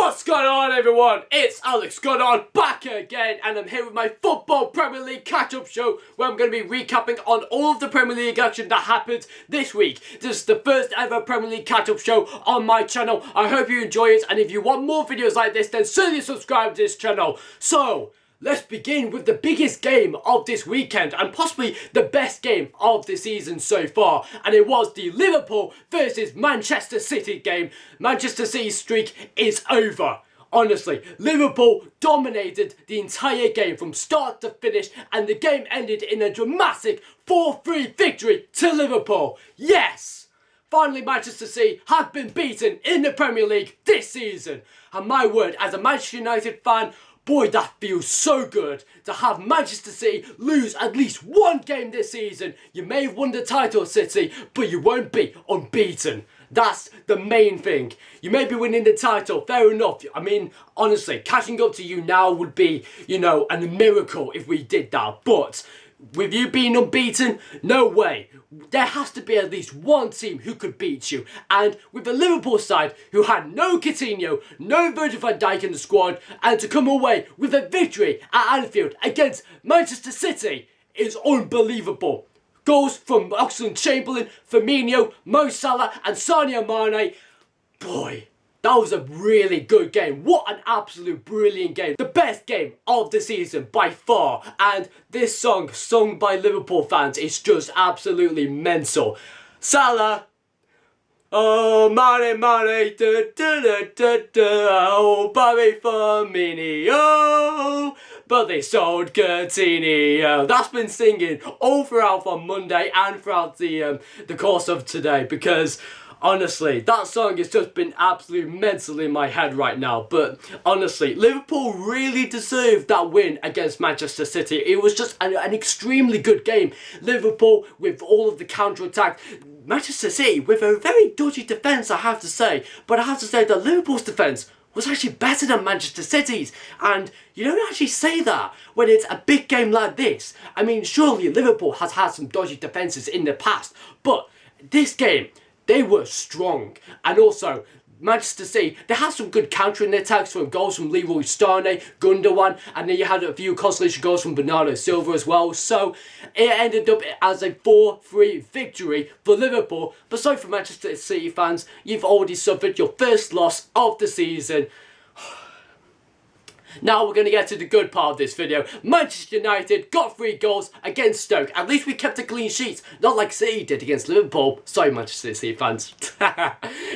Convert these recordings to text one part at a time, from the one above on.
What's going on, everyone? It's Alex Goddard back again, and I'm here with my Football Premier League catch-up show where I'm going to be recapping on all of the Premier League action that happened this week. This is the first ever Premier League catch-up show on my channel. I hope you enjoy it, and if you want more videos like this, then certainly subscribe to this channel. So, let's begin with the biggest game of this weekend and possibly the best game of the season so far, and it was the Liverpool versus Manchester City game. Manchester City's streak is over. Honestly, Liverpool dominated the entire game from start to finish, and the game ended in a dramatic 4-3 victory to Liverpool. Yes! Finally, Manchester City have been beaten in the Premier League this season. And my word, as a Manchester United fan, boy, that feels so good to have Manchester City lose at least one game this season. You may have won the title, City, but you won't be unbeaten. That's the main thing. You may be winning the title, fair enough. I mean, honestly, catching up to you now would be, a miracle if we did that. But with you being unbeaten, no way. There has to be at least one team who could beat you. And with the Liverpool side, who had no Coutinho, no Virgil van Dijk in the squad, and to come away with a victory at Anfield against Manchester City is unbelievable. Goals from Oxlade-Chamberlain, Firmino, Mo Salah and Sadio Mane. Boy, that was a really good game. What an absolute brilliant game. The best game of the season by far. And this song, sung by Liverpool fans, is just absolutely mental. Salah. Oh, Mane, Mane, oh, Bobby Firmino, but they sold Coutinho. That's been singing all throughout from Monday and throughout the course of today, because honestly, that song has just been absolutely mental in my head right now. But honestly, Liverpool really deserved that win against Manchester City. It was just an extremely good game. Liverpool with all of the counter-attack. Manchester City with a very dodgy defence, I have to say. But I have to say that Liverpool's defence was actually better than Manchester City's. And you don't actually say that when it's a big game like this. I mean, surely Liverpool has had some dodgy defences in the past. But this game, they were strong. And also, Manchester City, they had some good countering attacks from goals from Leroy Sané, Gundogan, and then you had a few consolation goals from Bernardo Silva as well. So it ended up as a 4-3 victory for Liverpool. But sorry for Manchester City fans, you've already suffered your first loss of the season. Now we're going to get to the good part of this video. Manchester United got 3 goals against Stoke. At least we kept a clean sheet, not like City did against Liverpool. Sorry, Manchester City fans.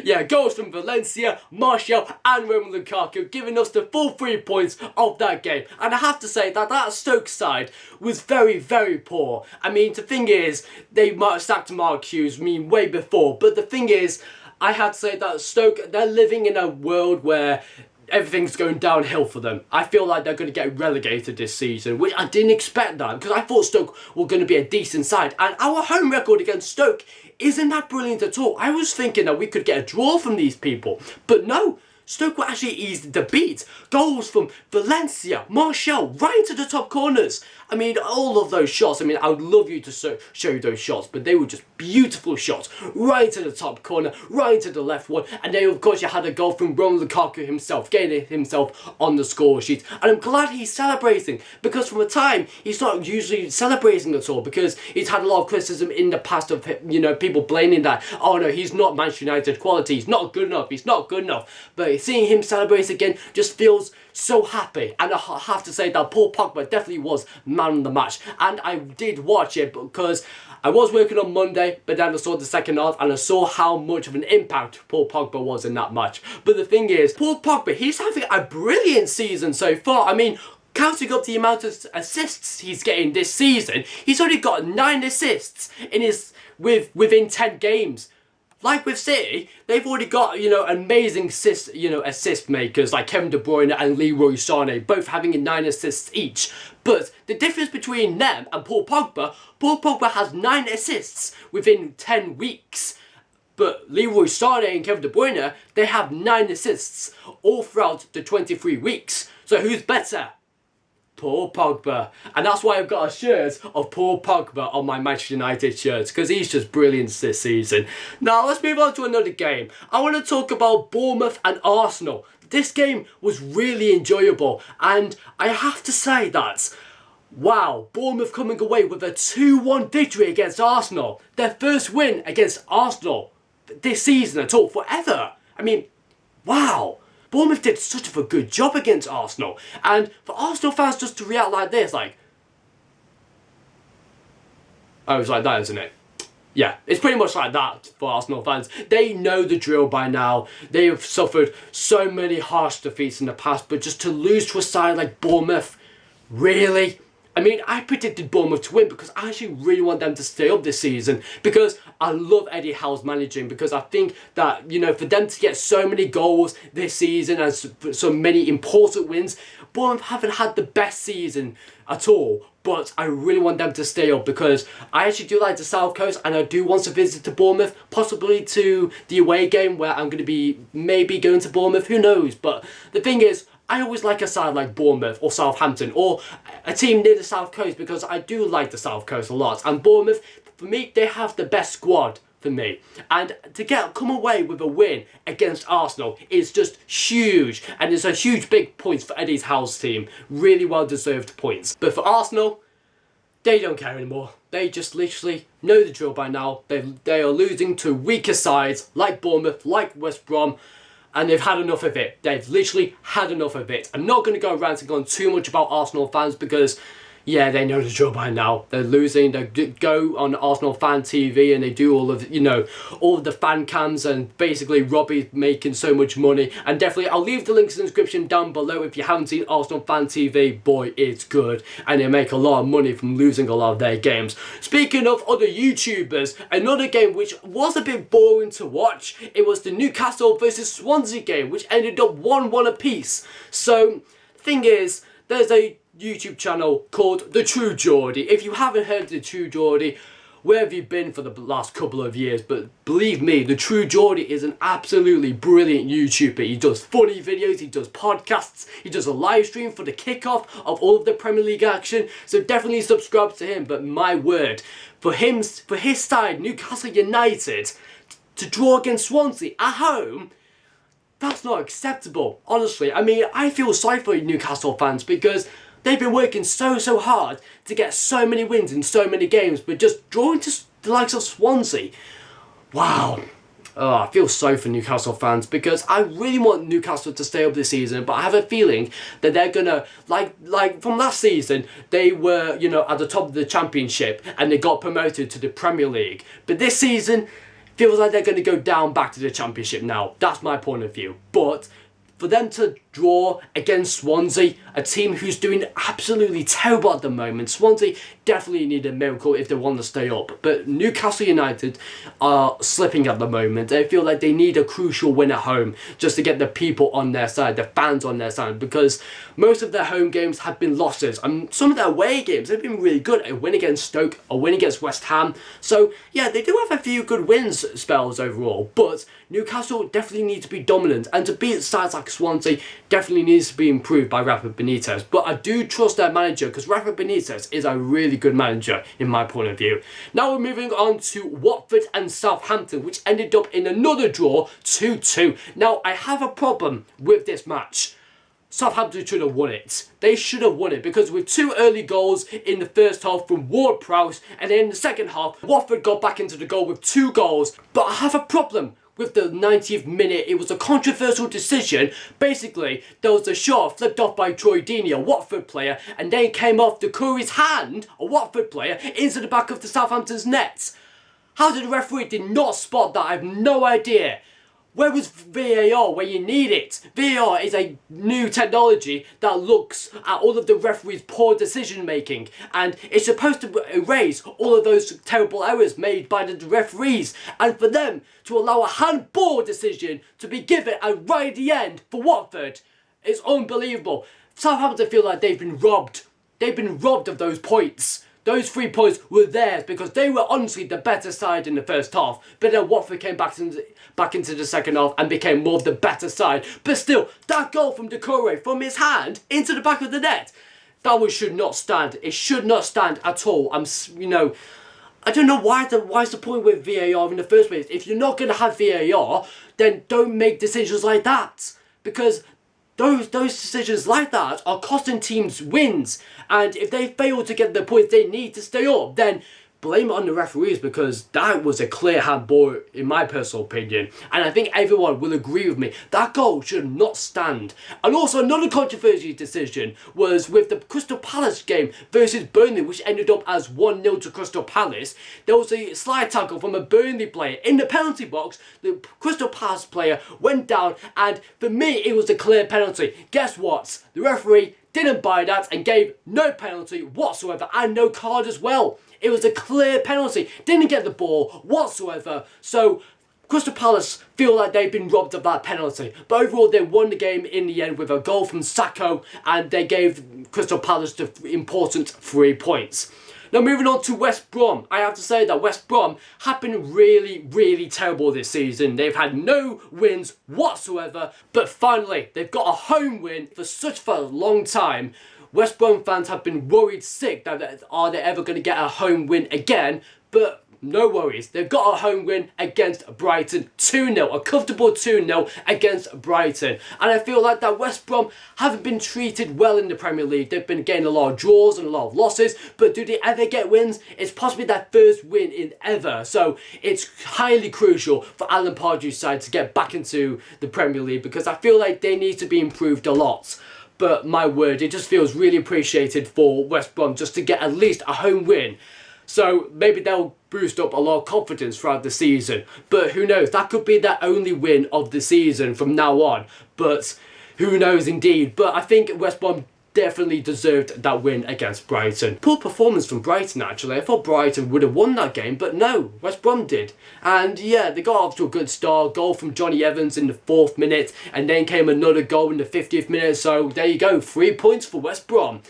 Yeah, goals from Valencia, Martial and Romelu Lukaku, giving us the full 3 points of that game. And I have to say that Stoke side was very, very poor. I mean, the thing is, they might have sacked Mark Hughes, way before. But the thing is, I have to say that Stoke, they're living in a world where everything's going downhill for them. I feel like they're going to get relegated this season, which I didn't expect that, because I thought Stoke were going to be a decent side. And our home record against Stoke isn't that brilliant at all. I was thinking that we could get a draw from these people, but no. Stoke were actually easy to beat. Goals from Valencia, Martial, right into the top corners. I mean, all of those shots. I mean, I would love you to show you those shots, but they were just beautiful shots. Right to the top corner, right to the left one. And then, of course, you had a goal from Romelu Lukaku himself, getting himself on the score sheet. And I'm glad he's celebrating, because from a time, he's not usually celebrating at all, because he's had a lot of criticism in the past of, people blaming that, oh no, he's not Manchester United quality, he's not good enough. But seeing him celebrate again just feels so happy. And I have to say that Paul Pogba definitely was man of the match. And I did watch it because I was working on Monday, but then I saw the second half and I saw how much of an impact Paul Pogba was in that match. But the thing is, Paul Pogba, he's having a brilliant season so far. I mean, counting up the amount of assists he's getting this season, he's only got 9 assists within 10 games. Like with City, they've already got, amazing assist makers like Kevin De Bruyne and Leroy Sané, both having 9 assists each. But the difference between them and Paul Pogba has 9 assists within 10 weeks. But Leroy Sané and Kevin De Bruyne, they have 9 assists all throughout the 23 weeks. So who's better? Paul Pogba. And that's why I've got a shirt of Paul Pogba on my Manchester United shirts, because he's just brilliant this season. Now let's move on to another game. I want to talk about Bournemouth and Arsenal. This game was really enjoyable, and I have to say that, wow, Bournemouth coming away with a 2-1 victory against Arsenal. Their first win against Arsenal this season at all, forever. I mean, wow. Bournemouth did such a good job against Arsenal. And for Arsenal fans just to react like this, like... Oh, it's like that, isn't it? Yeah, it's pretty much like that for Arsenal fans. They know the drill by now. They have suffered so many harsh defeats in the past, but just to lose to a side like Bournemouth, really? I mean, I predicted Bournemouth to win because I actually really want them to stay up this season, because I love Eddie Howe's managing, because I think that, you know, for them to get so many goals this season and so many important wins, Bournemouth haven't had the best season at all. But I really want them to stay up, because I actually do like the South Coast, and I do want to visit to Bournemouth, possibly to the away game where I'm going to be maybe going to Bournemouth, who knows. But the thing is, I always like a side like Bournemouth or Southampton or a team near the South Coast, because I do like the South Coast a lot. And Bournemouth, for me, they have the best squad for me. And to come away with a win against Arsenal is just huge. And it's a huge big points for Eddie Howe's team. Really well deserved points. But for Arsenal, they don't care anymore. They just literally know the drill by now. They are losing to weaker sides like Bournemouth, like West Brom. And they've had enough of it. They've literally had enough of it. I'm not going to go ranting on too much about Arsenal fans, because, yeah, they know the drill by now. They're losing. They go on Arsenal fan TV and they do all of, you know, all of the fan cams, and basically Robbie's making so much money. And definitely, I'll leave the links in the description down below if you haven't seen Arsenal fan TV. Boy, it's good. And they make a lot of money from losing a lot of their games. Speaking of other YouTubers, another game which was a bit boring to watch, it was the Newcastle versus Swansea game, which ended up 1-1 apiece. So, the thing is, there's a YouTube channel called The True Geordie. If you haven't heard of The True Geordie, where have you been for the last couple of years? But believe me, The True Geordie is an absolutely brilliant YouTuber. He does funny videos, he does podcasts, he does a live stream for the kickoff of all of the Premier League action. So definitely subscribe to him. But my word, for his side, Newcastle United, to draw against Swansea at home, that's not acceptable. Honestly, I mean, I feel sorry for Newcastle fans, because they've been working so hard to get so many wins in so many games, but just drawing to the likes of Swansea. Wow. Oh, I feel sorry for Newcastle fans, because I really want Newcastle to stay up this season, but I have a feeling that they're gonna, like from last season, they were, you know, at the top of the Championship and they got promoted to the Premier League. But this season, feels like they're going to go down back to the Championship now. That's my point of view. But for them to draw against Swansea, a team who's doing absolutely terrible at the moment, Swansea definitely need a miracle if they want to stay up. But Newcastle United are slipping at the moment. They feel like they need a crucial win at home just to get the people on their side, the fans on their side, because most of their home games have been losses. And some of their away games have been really good. A win against Stoke, a win against West Ham. So yeah, they do have a few good wins spells overall, but Newcastle definitely need to be dominant, and to beat sides like Swansea definitely needs to be improved by Rafa Benitez. But I do trust their manager, because Rafa Benitez is a really good manager in my point of view. Now we're moving on to Watford and Southampton, which ended up in another draw, 2-2. Now I have a problem with this match. Southampton should have won it. They should have won it, because with 2 early goals in the first half from Ward-Prowse, and then in the second half, Watford got back into the goal with 2 goals. But I have a problem with the 90th minute. It was a controversial decision. Basically, there was a shot flipped off by Troy Deeney, a Watford player, and then came off the Curry's hand, a Watford player, into the back of the Southampton's net. How did the referee did not spot that? I have no idea. Where was VAR when you need it? VAR is a new technology that looks at all of the referees' poor decision making, and it's supposed to erase all of those terrible errors made by the referees, and for them to allow a handball decision to be given right at the end for Watford is unbelievable. Southampton feel like they've been robbed. They've been robbed of those points. Those 3 points were theirs because they were honestly the better side in the first half. But then Watford came back into the second half and became more of the better side. But still, that goal from Doucouré from his hand into the back of the net, That one should not stand. It should not stand at all. I don't know why's the point with VAR in the first place. If you're not going to have VAR, then don't make decisions like that. Because those decisions like that are costing teams wins. And if they fail to get the points they need to stay up, then blame it on the referees, because that was a clear handball in my personal opinion, and I think everyone will agree with me. That goal should not stand. And also another controversial decision was with the Crystal Palace game versus Burnley, which ended up as 1-0 to Crystal Palace. There was a slide tackle from a Burnley player in the penalty box. The Crystal Palace player went down, and for me it was a clear penalty. Guess what? The referee didn't buy that and gave no penalty whatsoever, and no card as well. It was a clear penalty. Didn't get the ball whatsoever. So Crystal Palace feel like they've been robbed of that penalty. But overall, they won the game in the end with a goal from Sacco, and they gave Crystal Palace the important 3 points. Now moving on to West Brom, I have to say that West Brom have been really, really terrible this season. They've had no wins whatsoever, but finally they've got a home win for a long time. West Brom fans have been worried sick that are they ever going to get a home win again, but no worries. They've got a home win against Brighton, 2-0, a comfortable 2-0 against Brighton. And I feel like that West Brom haven't been treated well in the Premier League. They've been getting a lot of draws and a lot of losses, but do they ever get wins? It's possibly their first win in ever. So it's highly crucial for Alan Pardew's side to get back into the Premier League, because I feel like they need to be improved a lot. But my word, it just feels really appreciated for West Brom just to get at least a home win. So maybe they'll boost up a lot of confidence throughout the season. But who knows, that could be their only win of the season from now on. But who knows indeed. But I think West Brom definitely deserved that win against Brighton. Poor performance from Brighton actually. I thought Brighton would have won that game, but no, West Brom did. And yeah, they got off to a good start. Goal from Johnny Evans in the 4th minute, and then came another goal in the 50th minute. So there you go, 3 points for West Brom.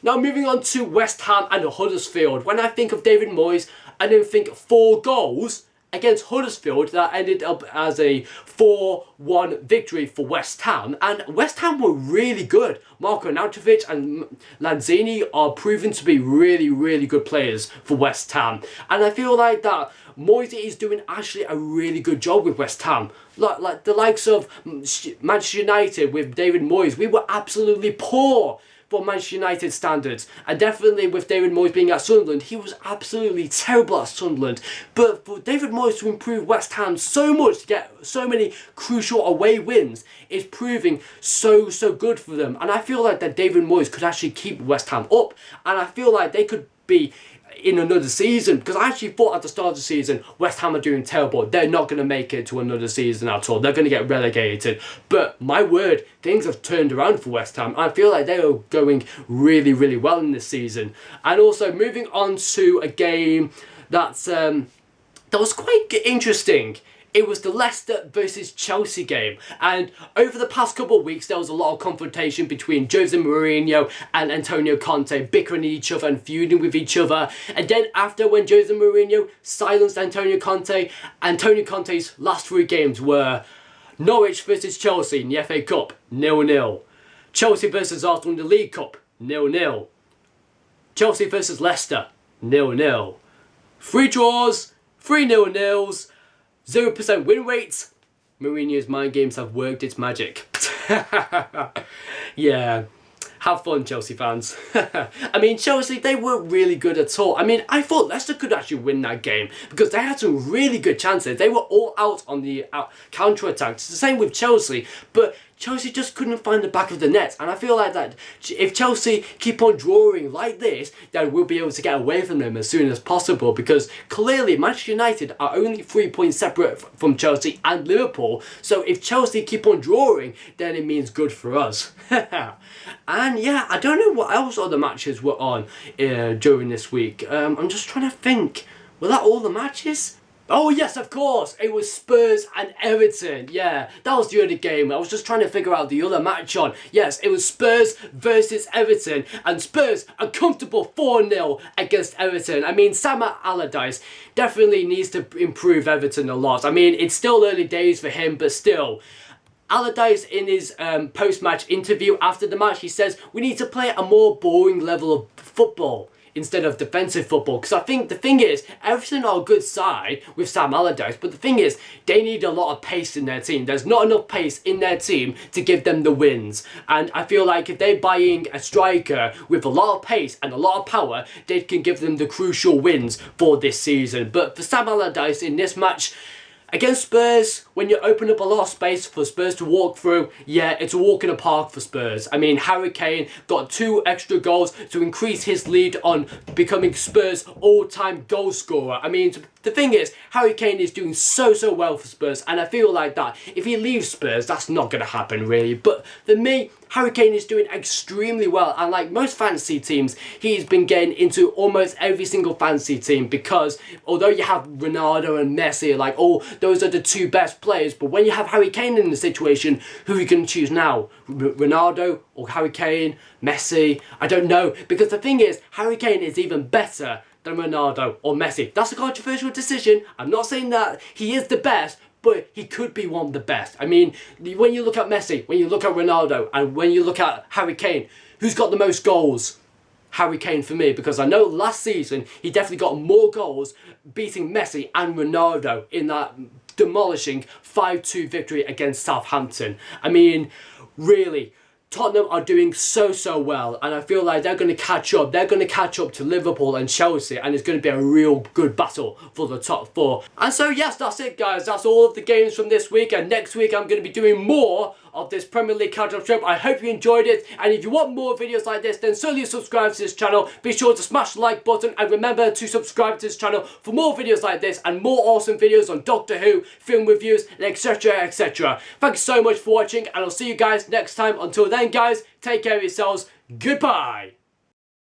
Now moving on to West Ham and Huddersfield. When I think of David Moyes, I don't think 4 goals against Huddersfield. That ended up as a 4-1 victory for West Ham. And West Ham were really good. Marko Arnautovic and Lanzini are proven to be really, really good players for West Ham. And I feel like that Moyes is doing actually a really good job with West Ham. Like the likes of Manchester United with David Moyes, we were absolutely poor for Manchester United standards, and definitely with David Moyes being at Sunderland, he was absolutely terrible at Sunderland. But for David Moyes to improve West Ham so much, to get so many crucial away wins, is proving so good for them. And I feel like that David Moyes could actually keep West Ham up, and I feel like they could be in another season, because I actually thought at the start of the season West Ham are doing terrible. They're not going to make it to another season at all. They're going to get relegated. But my word, things have turned around for West Ham. I feel like they are going really, really well in this season. And also moving on to a game that was quite interesting. It was the Leicester versus Chelsea game, and over the past couple of weeks there was a lot of confrontation between Jose Mourinho and Antonio Conte, bickering at each other and feuding with each other. And then after, when Jose Mourinho silenced Antonio Conte's last 3 games were Norwich versus Chelsea in the FA Cup, 0-0. Chelsea versus Arsenal in the League Cup, 0-0. Chelsea versus Leicester, 0-0. 3 draws, 3 0-0s. 0% win rates. Mourinho's mind games have worked its magic. Yeah, have fun, Chelsea fans. I mean, Chelsea, they weren't really good at all. I mean, I thought Leicester could actually win that game because they had some really good chances. They were all out on the counter-attack. It's the same with Chelsea, but Chelsea just couldn't find the back of the net. And I feel like that if Chelsea keep on drawing like this, then we'll be able to get away from them as soon as possible, because clearly Manchester United are only 3 points separate from Chelsea and Liverpool. So if Chelsea keep on drawing, then it means good for us. And yeah, I don't know what else other matches were on during this week. I'm just trying to think. Were that all the matches? Oh yes, of course, it was Spurs and Everton. Yeah, that was the other game. I was just trying to figure out the other match on. Yes, it was Spurs versus Everton, and Spurs a comfortable 4-0 against Everton. I mean, Sam Allardyce definitely needs to improve Everton a lot. I mean, it's still early days for him, but still, Allardyce, in his post-match interview after the match, he says we need to play a more boring level of football instead of defensive football, because I think the thing is, everything on a good side with Sam Allardyce, but the thing is, they need a lot of pace in their team. There's not enough pace in their team to give them the wins, and I feel like if they're buying a striker with a lot of pace and a lot of power, they can give them the crucial wins for this season. But for Sam Allardyce in this match against Spurs, when you open up a lot of space for Spurs to walk through, yeah, it's a walk in the park for Spurs. I mean, Harry Kane got 2 extra goals to increase his lead on becoming Spurs' all-time goal scorer. I mean, the thing is, Harry Kane is doing so well for Spurs, and I feel like that if he leaves Spurs, that's not going to happen really. But for me, Harry Kane is doing extremely well, and like most fantasy teams, he's been getting into almost every single fantasy team, because although you have Ronaldo and Messi, like, oh, those are the 2 best players, but when you have Harry Kane in the situation, who are you going to choose now? Ronaldo or Harry Kane? Messi? I don't know, because the thing is, Harry Kane is even better than Ronaldo or Messi. That's a controversial decision. I'm not saying that he is the best, but he could be one of the best. I mean, when you look at Messi, when you look at Ronaldo, and when you look at Harry Kane, who's got the most goals? Harry Kane for me, because I know last season he definitely got more goals, beating Messi and Ronaldo in that demolishing 5-2 victory against Southampton. I mean, really, Tottenham are doing so well, and I feel like they're going to catch up. They're going to catch up to Liverpool and Chelsea, and it's going to be a real good battle for the top 4. And so yes, that's it guys. That's all of the games from this week, and next week I'm going to be doing more of this Premier League catch-up show. I hope you enjoyed it, and if you want more videos like this, then certainly subscribe to this channel. Be sure to smash the like button, and remember to subscribe to this channel for more videos like this and more awesome videos on Doctor Who, film reviews, etc. Thanks so much for watching, and I'll see you guys next time. Until then guys, take care of yourselves. Goodbye.